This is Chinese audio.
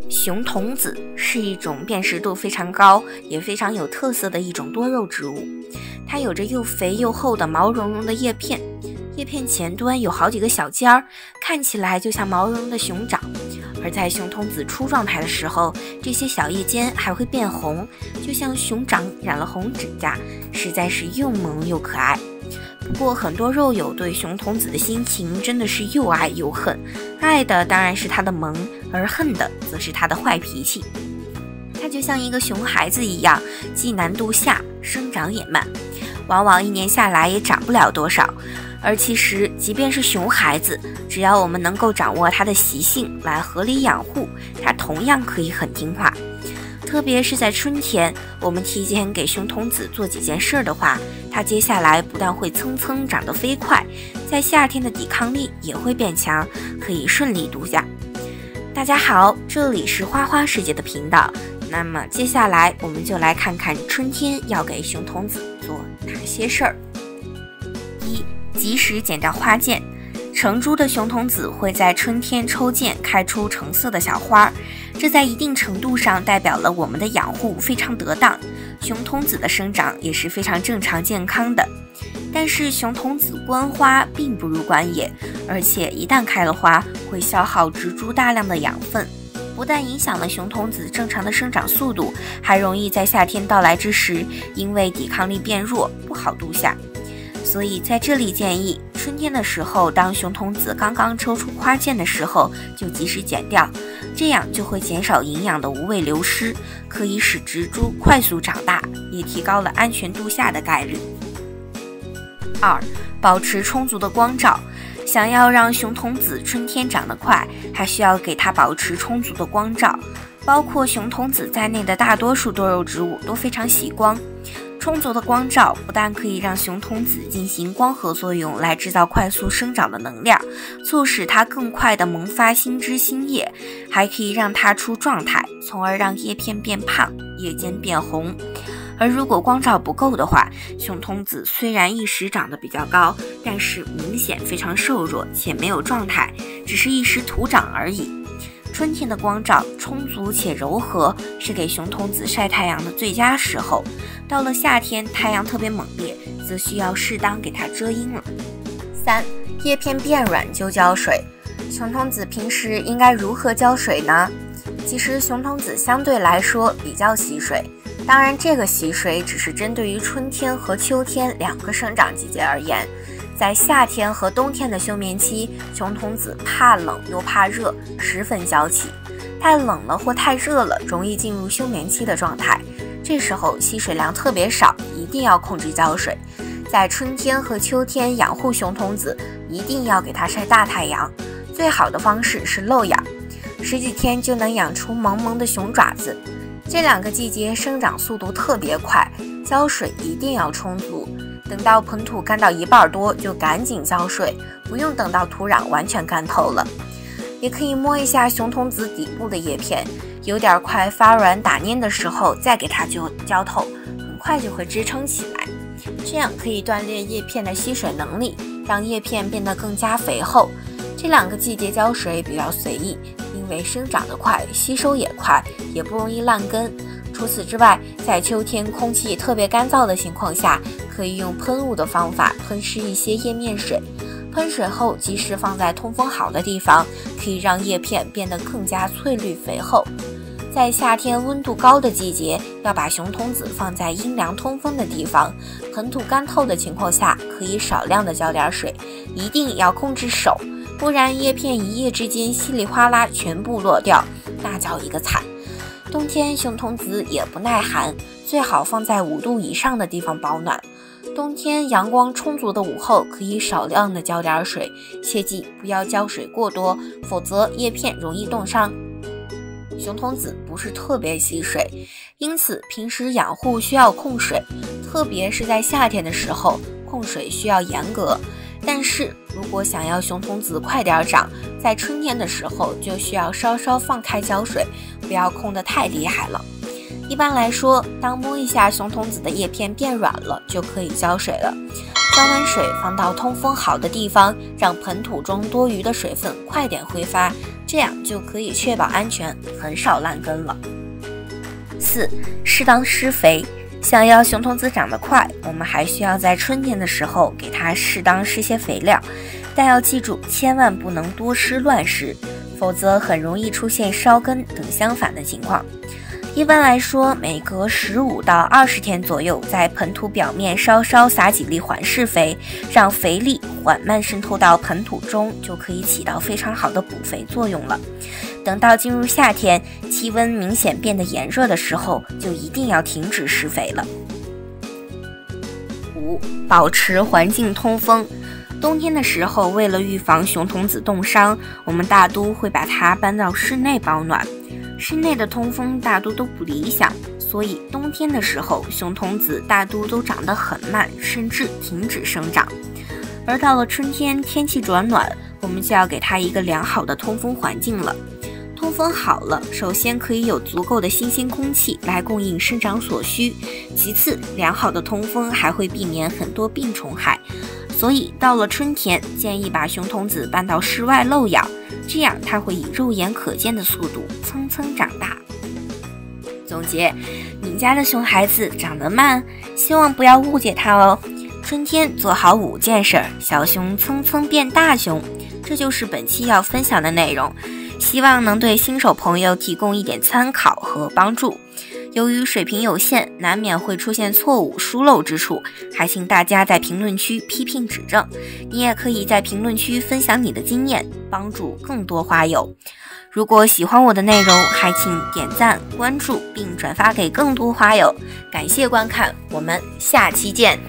熊童子是一种辨识度非常高也非常有特色的一种多肉植物，它有着又肥又厚的毛茸茸的叶片，叶片前端有好几个小尖儿，看起来就像毛茸茸的熊掌。而在熊童子初状态的时候，这些小叶尖还会变红，就像熊掌染了红指甲，实在是又萌又可爱。不过很多肉友对熊童子的心情真的是又爱又恨，爱的当然是它的萌，而恨的则是它的坏脾气。它就像一个熊孩子一样，既难度下，生长也慢，往往一年下来也长不了多少。而其实即便是熊孩子，只要我们能够掌握它的习性来合理养护，它同样可以很听话。特别是在春天，我们提前给熊童子做几件事的话，它接下来不但会蹭蹭长得飞快，在夏天的抵抗力也会变强，可以顺利度假。大家好，这里是花花世界的频道。那么接下来我们就来看看春天要给熊童子做哪些事儿。一、及时剪掉花剑。成株的熊童子会在春天抽剑开出橙色的小花，这在一定程度上代表了我们的养护非常得当，熊童子的生长也是非常正常健康的。但是熊童子观花并不如观叶，而且一旦开了花，会消耗植株大量的养分，不但影响了熊童子正常的生长速度，还容易在夏天到来之时因为抵抗力变弱不好度夏。所以在这里建议，春天的时候，当熊童子刚刚抽出花剑的时候，就及时剪掉，这样就会减少营养的无谓流失，可以使植株快速长大，也提高了安全度夏的概率。二、保持充足的光照。想要让熊童子春天长得快，还需要给它保持充足的光照。包括熊童子在内的大多数多肉植物都非常喜光。充足的光照不但可以让熊童子进行光合作用来制造快速生长的能量，促使它更快地萌发新枝新叶，还可以让它出状态，从而让叶片变胖，叶尖变红。而如果光照不够的话，熊童子虽然一时长得比较高，但是明显非常瘦弱且没有状态，只是一时徒长而已。春天的光照充足且柔和，是给熊童子晒太阳的最佳时候。到了夏天，太阳特别猛烈，则需要适当给它遮阴了。三、叶片变软就浇水。熊童子平时应该如何浇水呢？其实熊童子相对来说比较惜水，当然这个惜水只是针对于春天和秋天两个生长季节而言。在夏天和冬天的休眠期，熊童子怕冷又怕热，十分娇气。太冷了或太热了，容易进入休眠期的状态，这时候吸水量特别少，一定要控制浇水。在春天和秋天养护熊童子，一定要给它晒大太阳，最好的方式是漏养，10几天就能养出萌萌的熊爪子。这两个季节生长速度特别快，浇水一定要充足。等到盆土干到一半多，就赶紧浇水，不用等到土壤完全干透了。也可以摸一下熊童子底部的叶片，有点快发软打蔫的时候，再给它浇透，很快就会支撑起来。这样可以锻炼叶片的吸水能力，让叶片变得更加肥厚。这两个季节浇水比较随意，因为生长得快，吸收也快，也不容易烂根。除此之外，在秋天空气特别干燥的情况下，可以用喷雾的方法喷施一些叶面水，喷水后及时放在通风好的地方，可以让叶片变得更加翠绿肥厚。在夏天温度高的季节，要把熊童子放在阴凉通风的地方，盆土干透的情况下，可以少量的浇点水，一定要控制手，不然叶片一夜之间稀里哗啦全部落掉，那叫一个惨。冬天熊童子也不耐寒，最好放在5度以上的地方保暖。冬天阳光充足的午后，可以少量的浇点水，切记不要浇水过多，否则叶片容易冻伤。熊童子不是特别惜水，因此平时养护需要控水，特别是在夏天的时候，控水需要严格。但是如果想要熊童子快点长，在春天的时候就需要稍稍放开浇水，不要控得太厉害了。一般来说，当摸一下熊童子的叶片变软了，就可以浇水了。装完水放到通风好的地方，让盆土中多余的水分快点挥发，这样就可以确保安全，很少烂根了。4. 适当施肥。想要熊童子长得快，我们还需要在春天的时候给它适当施些肥料，但要记住，千万不能多施乱施，否则很容易出现烧根等相反的情况。一般来说，每隔15到20天左右，在盆土表面稍稍撒几粒缓释肥，让肥力缓慢渗透到盆土中，就可以起到非常好的补肥作用了。等到进入夏天，气温明显变得炎热的时候，就一定要停止施肥了。5. 保持环境通风。冬天的时候，为了预防熊童子冻伤，我们大都会把它搬到室内保暖。室内的通风大多都不理想，所以冬天的时候，熊童子大多都长得很慢，甚至停止生长。而到了春天，天气转暖，我们就要给它一个良好的通风环境了。通风好了，首先可以有足够的新鲜空气来供应生长所需，其次，良好的通风还会避免很多病虫害。所以到了春天，建议把熊童子搬到室外漏养，这样它会以肉眼可见的速度蹭蹭长大。总结，你家的熊孩子长得慢，希望不要误解他哦。春天做好5件事，小熊蹭蹭变大熊，这就是本期要分享的内容，希望能对新手朋友提供一点参考和帮助。由于水平有限，难免会出现错误疏漏之处，还请大家在评论区批评指正。你也可以在评论区分享你的经验，帮助更多花友。如果喜欢我的内容，还请点赞、关注并转发给更多花友。感谢观看，我们下期见。